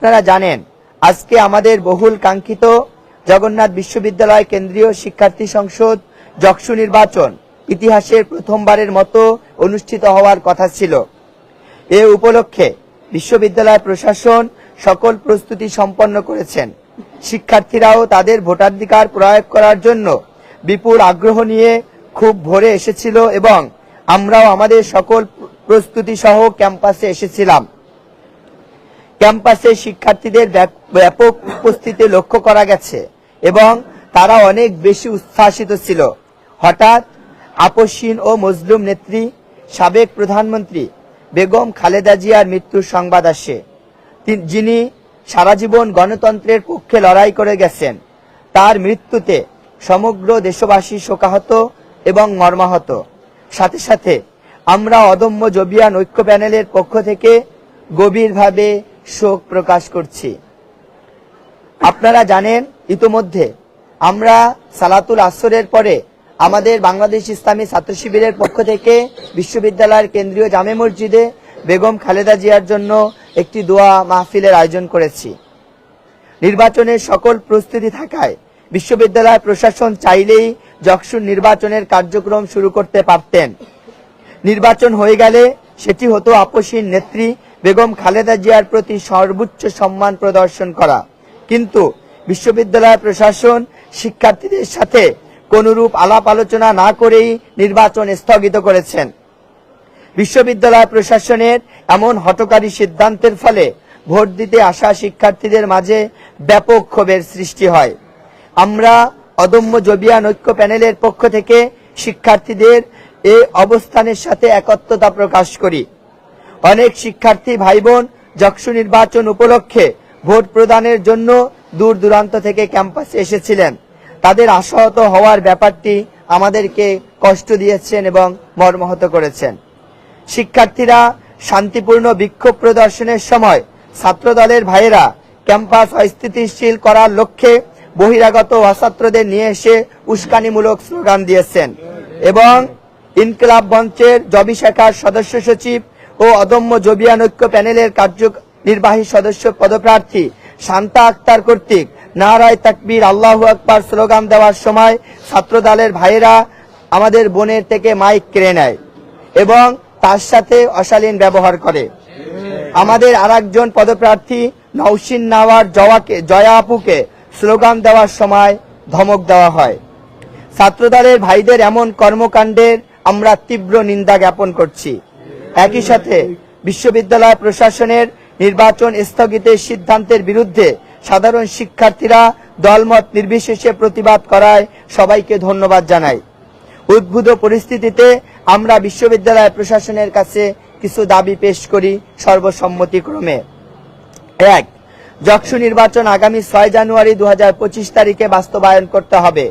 আপনারা জানেন আজকে আমাদের বহুল কাঙ্ক্ষিত জগন্নাথ বিশ্ববিদ্যালয় কেন্দ্রীয় শিক্ষার্থী সংসদ যক্সু নির্বাচন ইতিহাসের প্রথমবারের মতো অনুষ্ঠিত হওয়ার কথা ছিল। এ উপলক্ষে বিশ্ববিদ্যালয় প্রশাসন সকল প্রস্তুতি সম্পন্ন করেছেন। শিক্ষার্থীরাও তাদের ভোটাধিকার প্রয়োগ করার জন্য বিপুল আগ্রহ নিয়ে খুব ভোরে এসেছিল এবং আমরাও আমাদের সকল প্রস্তুতি সহ ক্যাম্পাসে এসেছিলাম। ক্যাম্পাসে শিক্ষার্থীদের ব্যাপক উপস্থিতি লক্ষ্য করা গেছে এবং তারা অনেক বেশি উচ্ছ্বাসিত ছিল। হঠাৎ আপসহীন ও মজলুম নেত্রী সাবেক প্রধানমন্ত্রী বেগম খালেদা জিয়ার মৃত্যুর সংবাদ আসে, যিনি সারা জীবন গণতন্ত্রের পক্ষে লড়াই করে গেছেন। তার মৃত্যুতে সমগ্র দেশবাসী শোকাহত এবং মর্মাহত। সাথে সাথে আমরা অদম্য জবিয়ান ঐক্য প্যানেলের পক্ষ থেকে গভীরভাবে শোক প্রকাশ করছি। আপনারা জানেন ইতোমধ্যে আমরা সালাতুল আসরের পরে আমাদের বাংলাদেশ ইসলামী ছাত্র শিবিরের পক্ষ থেকে বিশ্ববিদ্যালয়ের কেন্দ্রীয় জামে মসজিদে বেগম খালেদা জিয়ার জন্য একটি দোয়া মাহফিলের আয়োজন করেছি। নির্বাচনের সকল প্রস্তুতি থাকায় বিশ্ববিদ্যালয় প্রশাসন চাইলেই যক্সুর নির্বাচনের কার্যক্রম শুরু করতে পারতেন। নির্বাচন হয়ে গেলে সেটি হতো আপসহীন নেত্রী বেগম খালেদা জিয়ার প্রতি সর্বোচ্চ সম্মান প্রদর্শন করা। কিন্তু বিশ্ববিদ্যালয় প্রশাসন শিক্ষার্থীদের সাথে কোনরূপ আলাপ আলোচনা না করেই নির্বাচন স্থগিত করেছেন। বিশ্ববিদ্যালয় প্রশাসনের এমন হঠকারী সিদ্ধান্তের ফলে ভোট দিতে আসা শিক্ষার্থীদের মাঝে ব্যাপক ক্ষোভের সৃষ্টি হয়। আমরা অদম্য জবিয়ান ঐক্য প্যানেলের পক্ষ থেকে শিক্ষার্থীদের এই অবস্থানের সাথে একত্রতা প্রকাশ করি। অনেক শিক্ষার্থী ভাই বোন যক্সু নির্বাচন উপলক্ষে ভোট প্রদানের জন্য দূর দূরান্ত থেকে ক্যাম্পাসে এসেছিলেন। তাদের আশাহত হওয়ার ব্যাপারটি আমাদেরকে কষ্ট দিয়েছেন এবং মর্মাহত করেছেন। শিক্ষার্থীরা শান্তিপূর্ণ বিক্ষোভ প্রদর্শনের সময় ছাত্রদলের ভাইয়েরা ক্যাম্পাস অস্থিতিশীল করার লক্ষ্যে বহিরাগত অছাত্রদের নিয়ে এসে উস্কানিমূলক স্লোগান দিয়েছেন এবং ইনকিলাব মঞ্চের জবি শাখার সদস্য সচিব ও অদম্য জবিয়ান ঐক্য প্যানেলের কার্যনির্বাহী সদস্য পদপ্রার্থী শান্তা আক্তার কর্তৃক নারায়ে তাকবীর আল্লাহু আকবার স্লোগান দেওয়ার সময় ছাত্রদলের ভাইয়েরা আমাদের বোনের থেকে মাইক কেড়ে নেয় এবং তার সাথে অশালীন ব্যবহার করে। আমাদের আরেকজন পদপ্রার্থী নওশিন নাওয়ার জয়া আপুকে স্লোগান দেওয়ার সময় ধমক দেওয়া হয়। ছাত্রদলের ভাইদের এমন কর্মকাণ্ডের আমরা তীব্র নিন্দা জ্ঞাপন করছি। একই সাথে বিশ্ববিদ্যালয় প্রশাসনের নির্বাচন স্থগিতের সিদ্ধান্তের বিরুদ্ধে সাধারণ শিক্ষার্থীরা দলমত নির্বিশেষে প্রতিবাদ করায় সবাইকে ধন্যবাদ জানাই। উদ্ভূত পরিস্থিতিতে আমরা বিশ্ববিদ্যালয় প্রশাসনের কাছে কিছু দাবি পেশ করি সর্বসম্মতিক্রমে। ১. যক্সু নির্বাচন আগামী ৬ জানুয়ারি ২০২৫ তারিখে বাস্তবায়ন করতে হবে।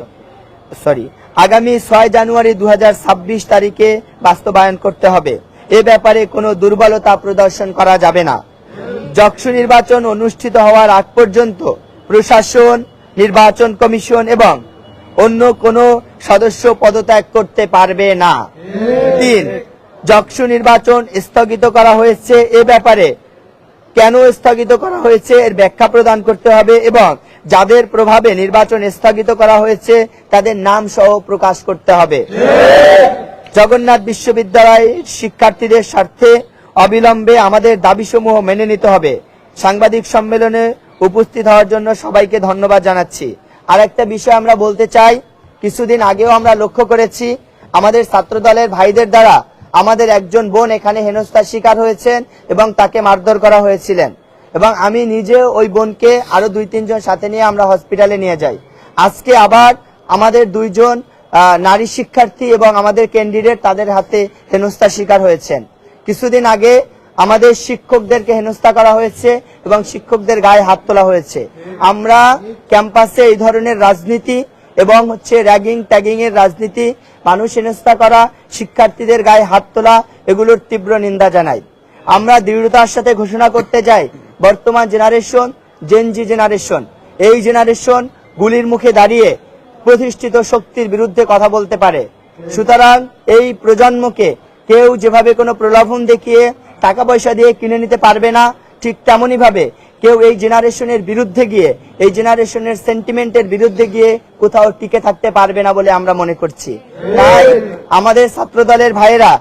আগামী ৬ জানুয়ারি ২০২৬ তারিখে বাস্তবায়ন করতে হবে। এ ব্যাপারে কোনো দুর্বলতা প্রদর্শন করা যাবে না। যক্সু নির্বাচন অনুষ্ঠিত হওয়ার আগ পর্যন্ত প্রশাসন, নির্বাচন কমিশন এবং অন্য কোনো সদস্য পদত্যাগ করতে পারবে না। ৩. যক্সু নির্বাচন স্থগিত করা হয়েছে এ ব্যাপারে কেন স্থগিত করা হয়েছে এর ব্যাখ্যা প্রদান করতে হবে এবং যাদের প্রভাবে নির্বাচন স্থগিত করা হয়েছে তাদের নাম সহ প্রকাশ করতে হবে। জগন্নাথ বিশ্ববিদ্যালয়ের শিক্ষার্থীদের স্বার্থে অবিলম্বে আমাদের দাবিসমূহ মেনে নিতে হবে। সাংবাদিক সম্মেলনে উপস্থিত হওয়ার জন্য সবাইকে ধন্যবাদ জানাচ্ছি। আরেকটা বিষয় আমরা বলতে চাই, কিছুদিন আগেও আমরা লক্ষ্য করেছি আমাদের ছাত্রদলের ভাইদের দ্বারা আমাদের একজন বোন এখানে হেনস্থার শিকার হয়েছেন এবং তাকে মারধর করা হয়েছিলেন এবং আমি নিজে ওই বোনকে আরো ২-৩ জন সাথে নিয়ে আমরা হসপিটালে নিয়ে যাই। আজকে আবার আমাদের ২ জন নারী শিক্ষার্থী এবং আমাদের ক্যান্ডিডেট তাদের হাতে হেনস্থার শিকার হয়েছেন। কিছুদিন আগে আমাদের শিক্ষকদেরকে হেনস্থা করা হয়েছে এবং শিক্ষকদের গায়ে হাত তোলা হয়েছে। আমরা ক্যাম্পাসে এই ধরনের রাজনীতি এবং র্যাগিং ট্যাগিং এর রাজনীতি, মানুষ হেনস্থা করা, শিক্ষার্থীদের গায়ে হাত তোলা, এগুলোর তীব্র নিন্দা জানাই। আমরা দৃঢ়তার সাথে ঘোষণা করতে চাই, বর্তমান জেনারেশন, জেনজি জেনারেশন, এই জেনারেশন গুলির মুখে দাঁড়িয়ে প্রতিষ্ঠিত শক্তির বিরুদ্ধে কথা বলতে পারে। সুতরাং এই প্রজন্মকে কেউ যেভাবে কোনো প্রলোভন দেখিয়ে টাকা পয়সা দিয়ে কিনে নিতে পারবে না, ঠিক তেমনি ভাবে কেউ এই জেনারেশনের বিরুদ্ধে গিয়ে, এই জেনারেশনের সেন্টিমেন্টের বিরুদ্ধে গিয়ে কোথাও টিকে থাকতে পারবে না বলে আমরা মনে করছি। তাই আমাদের ছাত্রদলের ভাইয়েরা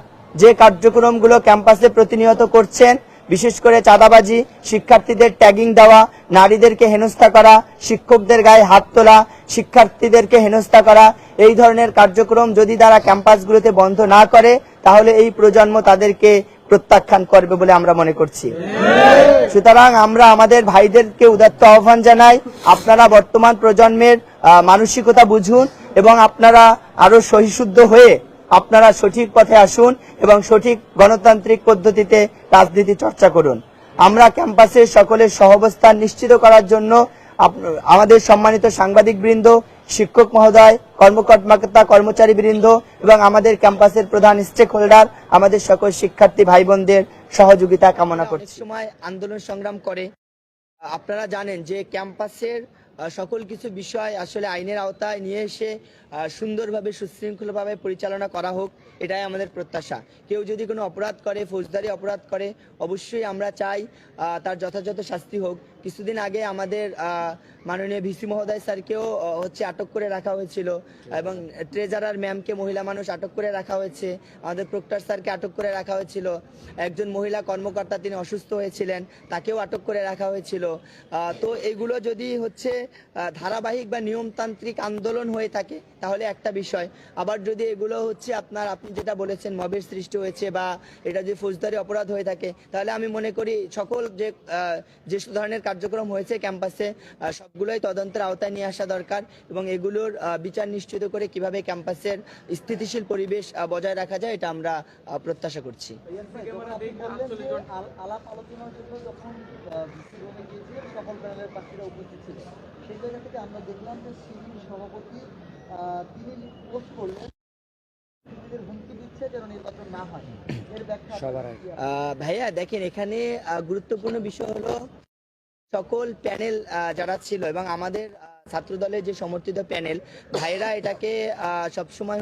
যে কার্যক্রমগুলো ক্যাম্পাসে প্রতিনিয়ত করছেন, বিশেষ করে চাঁদাবাজি, শিক্ষার্থীদের ট্যাগিং দেওয়া, নারীদেরকে হেনস্থা করা, শিক্ষকদের গায়ে হাত তোলা, শিক্ষার্থীদেরকে হেনস্থা করা, এই ধরনের কার্যক্রম যদি তারা ক্যাম্পাসগুলোতে বন্ধ না করে তাহলে এই প্রজন্ম তাদেরকে প্রত্যাখ্যান করবে বলে আমরা মনে করছি। সুতরাং আমরা আমাদের ভাইদেরকে উদাত্ত আহ্বান জানাই, আপনারা বর্তমান প্রজন্মের মানসিকতা বুঝুন এবং আপনারা আরো সহিশুদ্ধ হয়ে আপনারা সঠিক পথে আসুন এবং সঠিক গণতান্ত্রিক পদ্ধতিতে রাজনীতি চর্চা করুন। আমরা ক্যাম্পাসের সকলের সহাবস্থান নিশ্চিত করার জন্য আমাদের সম্মানিত সাংবাদিক বৃন্দ, শিক্ষক মহোদয়, কর্মকর্তা কর্মচারী বৃন্দ এবং আমাদের ক্যাম্পাসের প্রধান স্টেক হোল্ডার, আমাদের সকল শিক্ষার্থী ভাই বোনদের সহযোগিতা কামনা করছি। সময় আন্দোলন সংগ্রাম করে আপনারা জানেন যে ক্যাম্পাসের সকল কিছু বিষয় আসলে আইনের আওতায় নিয়ে এসে সুন্দরভাবে সুশৃঙ্খলভাবে পরিচালনা করা হোক, এটাই আমাদের প্রত্যাশা। কেউ যদি কোনো অপরাধ করে, ফৌজদারি অপরাধ করে, অবশ্যই আমরা চাই তার যথাযথ শাস্তি হোক। কিছুদিন আগে আমাদের মাননীয় ভিসি মহোদয় স্যারকেও আটক করে রাখা হয়েছিল এবং ট্রেজারার ম্যামকে, মহিলা মানুষ, আটক করে রাখা হয়েছে। আমাদের প্রক্টর স্যারকে আটক করে রাখা হয়েছিল। একজন মহিলা কর্মকর্তা, তিনি অসুস্থ হয়েছিলেন, তাকেও আটক করে রাখা হয়েছিল। তো এগুলো যদি ধারাবাহিক বা নিয়মতান্ত্রিক আন্দোলন হয়ে থাকে তাহলে একটা বিষয়, আবার যদি এগুলো আপনি যেটা বলেছেন মবের সৃষ্টি হয়েছে বা এটা যদি ফৌজদারি অপরাধ হয়ে থাকে, তাহলে আমি মনে করি সকল যে ধরনের কার্যক্রম হয়েছে ক্যাম্পাসে সবগুলোই তদন্তের আওতায় নিয়ে আসা দরকার এবং এগুলোর বিচার নিশ্চিত করে কিভাবে ক্যাম্পাসের স্থিতিশীল পরিবেশ বজায় রাখা যায় এটা আমরা প্রত্যাশা করছি। আলাপ আলোচনার জন্য যখন সকল প্যানেলের প্রার্থীরা উপস্থিত ছিল, সেই জায়গা থেকে আমরা দেখলাম যে শিবির সভাপতি তিনি পোস্ট করলেন হুমকি দিচ্ছে যেন নির্বাচন না হয়। এর ব্যাখ্যা ভাইয়া দেখেন, এখানে গুরুত্বপূর্ণ বিষয় হলো সকল প্যানেল যারা ছিল এবং আমাদের ছাত্র দলের যে সমর্থিত প্যানেল ভাইরা এটাকে সবসময়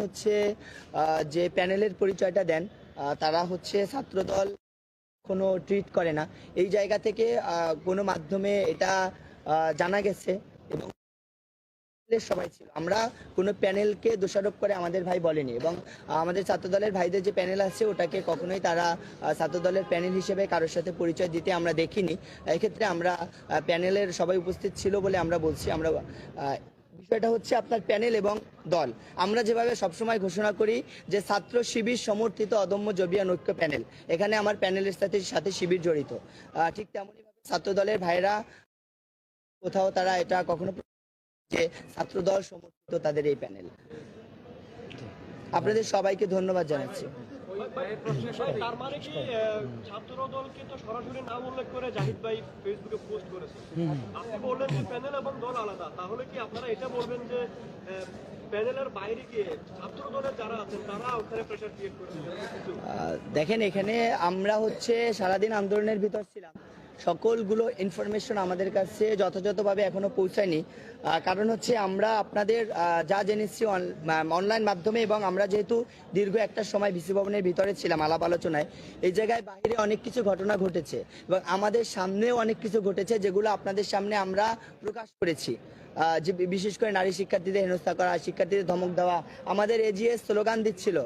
যে প্যানেলের পরিচয়টা দেন, তারা ছাত্র দল কোনো ট্রিট করে না। এই জায়গা থেকে কোনো মাধ্যমে এটা জানা গেছে এবং সবাই ছিল, আমরা কোনো প্যানেলকে দোষারোপ করে আমাদের ভাই বলেনি এবং আমাদের ছাত্রদলের ভাইদের যে প্যানেল আছে ওটাকে কখনোই তারা ছাত্রদলের প্যানেল হিসেবে কারোর সাথে পরিচয় দিতে আমরা দেখিনি। এক্ষেত্রে আমরা প্যানেলের সবাই উপস্থিত ছিল বলে আমরা বলছি। আমরা বিষয়টা আপনার প্যানেল এবং দল, আমরা যেভাবে সবসময় ঘোষণা করি যে ছাত্র শিবির সমর্থিত অদম্য জবিয়ান ঐক্য প্যানেল, এখানে আমার প্যানেলের সাথে শিবির জড়িত, ঠিক তেমনই ভাবে ছাত্র দলের ভাইরা কোথাও তারা এটা কখনো যে ছাত্র দল সমর্থিত তাদের এই প্যানেল। আপনাদের সবাইকে ধন্যবাদ জানাচ্ছি। তার মানে কি ছাত্র দলকে তো সরাসরি নাম উল্লেখ করে জাহিদ ভাই ফেসবুকে পোস্ট করেছে, আপনি বললেন যে প্যানেল এবং দল আলাদা, তাহলে কি আপনারা এটা বলবেন যে প্যানেলের বাইরে গিয়ে ছাত্র দলের যারা আছেন তারা ওখানে প্রেসার ক্রিয়েট করেছে? দেখেন, এখানে আমরা সারাদিন আন্দোলনের ভিতর ছিলাম, সকলগুলো ইনফরমেশন আমাদের কাছে যথাযথভাবে এখনো পৌঁছায়নি। কারণ আমরা আপনাদের যা জেনেছি অনলাইন মাধ্যমে এবং আমরা যেহেতু দীর্ঘ একটা সময় ভিসি ভবনের ভিতরে ছিলাম আলাপ আলোচনায়, এই জায়গায় বাইরে অনেক কিছু ঘটনা ঘটেছে এবং আমাদের সামনেও অনেক কিছু ঘটেছে যেগুলো আপনাদের সামনে আমরা প্রকাশ করেছি। যে বিশেষ করে নারী শিক্ষার্থীদের হেনস্থা করা, শিক্ষার্থীদের ধমক দেওয়া, আমাদের এজিএস স্লোগান দিচ্ছিল,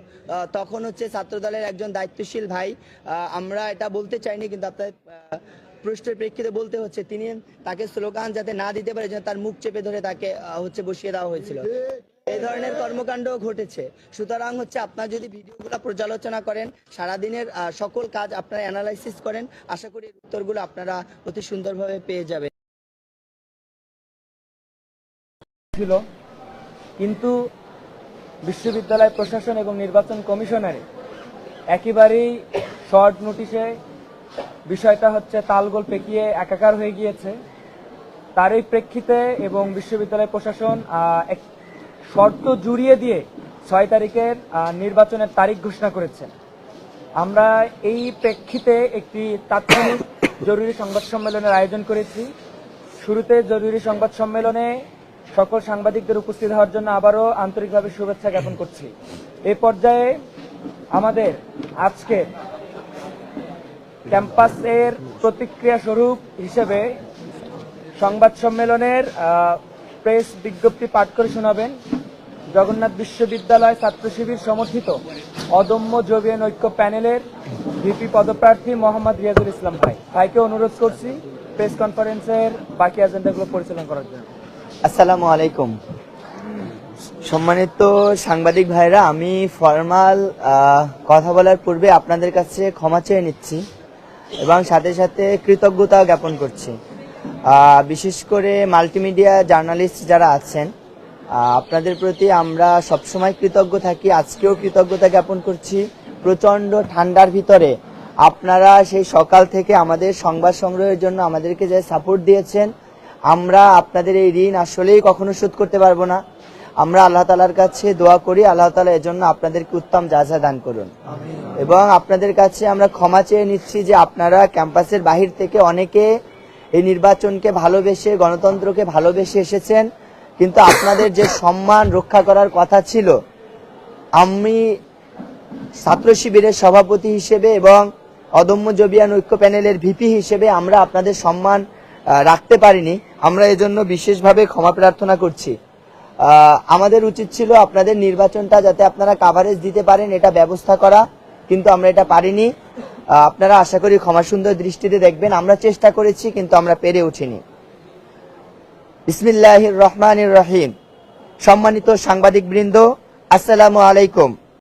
তখন ছাত্রদলের একজন দায়িত্বশীল ভাই, আমরা এটা বলতে চাইনি কিন্তু আপনার প্রশ্নের প্রেক্ষিতে বলতে তিনি তাকে স্লোগান যাতে না দিতে পারে তার মুখ চেপে ধরে তাকে বসিয়ে দেওয়া হয়েছিল। এই ধরনের কর্মকাণ্ড ঘটেছে। সুতরাং আপনার যদি ভিডিওগুলো পর্যালোচনা করেন, সারাদিনের সকল কাজ আপনারা অ্যানালাইসিস করেন, আশা করি উত্তরগুলো আপনারা অতি সুন্দরভাবে পেয়ে যাবেন। কিন্তু বিশ্ববিদ্যালয় প্রশাসন এবং নির্বাচন কমিশনারে একেবারেই শর্ট নোটিশে বিষয়টা তালগোল পেকিয়ে একাকার হয়ে গিয়েছে। তার এই প্রেক্ষিতে এবং বিশ্ববিদ্যালয় প্রশাসন এক শর্ত জুড়িয়ে দিয়ে 6 তারিখের নির্বাচনের তারিখ ঘোষণা করেছে। আমরা এই প্রেক্ষিতে একটি তাৎক্ষণিক জরুরি সংবাদ সম্মেলনের আয়োজন করেছি। শুরুতে জরুরি সংবাদ সম্মেলনে সকল সাংবাদিকদের উপস্থিত হওয়ার জন্য আবারও আন্তরিকভাবে শুভেচ্ছা জ্ঞাপন করছি। এই পর্যায়ে আমাদের আজকে ক্যাম্পাসের প্রতিক্রিয়া স্বরূপ হিসেবে সংবাদ সম্মেলনের প্রেস বিজ্ঞপ্তি পাঠ করে শোনাবেন জগন্নাথ বিশ্ববিদ্যালয় ছাত্র শিবির সমর্থিত অদম্য জবিয়ান ঐক্য প্যানেলের ভিপি পদপ্রার্থী মোহাম্মদ রিয়াজুল ইসলাম ভাইকে অনুরোধ করছি প্রেস কনফারেন্সের বাকি এজেন্ডাগুলো পরিচালনা করার জন্য। আসসালামু আলাইকুম। সম্মানিত সাংবাদিক ভাইরা, আমি ফরমাল কথা বলার পূর্বে আপনাদের কাছে ক্ষমা চেয়ে নিচ্ছি এবং সাথে সাথে কৃতজ্ঞতা জ্ঞাপন করছি। বিশেষ করে মাল্টিমিডিয়া জার্নালিস্ট যারা আছেন, আপনাদের প্রতি আমরা সবসময় কৃতজ্ঞ থাকি, আজকেও কৃতজ্ঞতা জ্ঞাপন করছি। প্রচণ্ড ঠান্ডার ভিতরে আপনারা সেই সকাল থেকে আমাদের সংবাদ সংগ্রহের জন্য আমাদেরকে যে সাপোর্ট দিয়েছেন, আমরা আপনাদের এই ঋণ আসলেই কখনো শোধ করতে পারবো না। আমরা আল্লাহ তাআলার কাছে দোয়া করি, আল্লাহ তাআলা এর জন্য আপনাদেরকে উত্তম যাজা দান করুন। এবং আপনাদের কাছে আমরা ক্ষমা চেয়ে নিচ্ছি যে আপনারা ক্যাম্পাসের বাহির থেকে অনেকে এই নির্বাচনকে ভালোবেসে, গণতন্ত্রকে ভালোবেসে এসেছেন, কিন্তু আপনাদের যে সম্মান রক্ষা করার কথা ছিল, আমি ছাত্র শিবিরের সভাপতি হিসেবে এবং অদম্য জবিয়ান ঐক্য প্যানেলের ভিপি হিসেবে আমরা আপনাদের সম্মান রাখতে পারিনি। আমরা এজন্য বিশেষভাবে ক্ষমা প্রার্থনা করছি। আমাদের উচিত ছিল আপনাদের নির্বাচনটা যাতে আপনারা কাভারেজ দিতে পারেন এটা ব্যবস্থা করা, কিন্তু আমরা এটা পারিনি। আপনারা আশা করি ক্ষমা সুন্দর দৃষ্টিতে দেখবেন। আমরা চেষ্টা করেছি কিন্তু আমরা পেরে উঠিনি। বিসমিল্লাহির রহমানির রহিম। সম্মানিত সাংবাদিক বৃন্দ, আসসালামু আলাইকুম।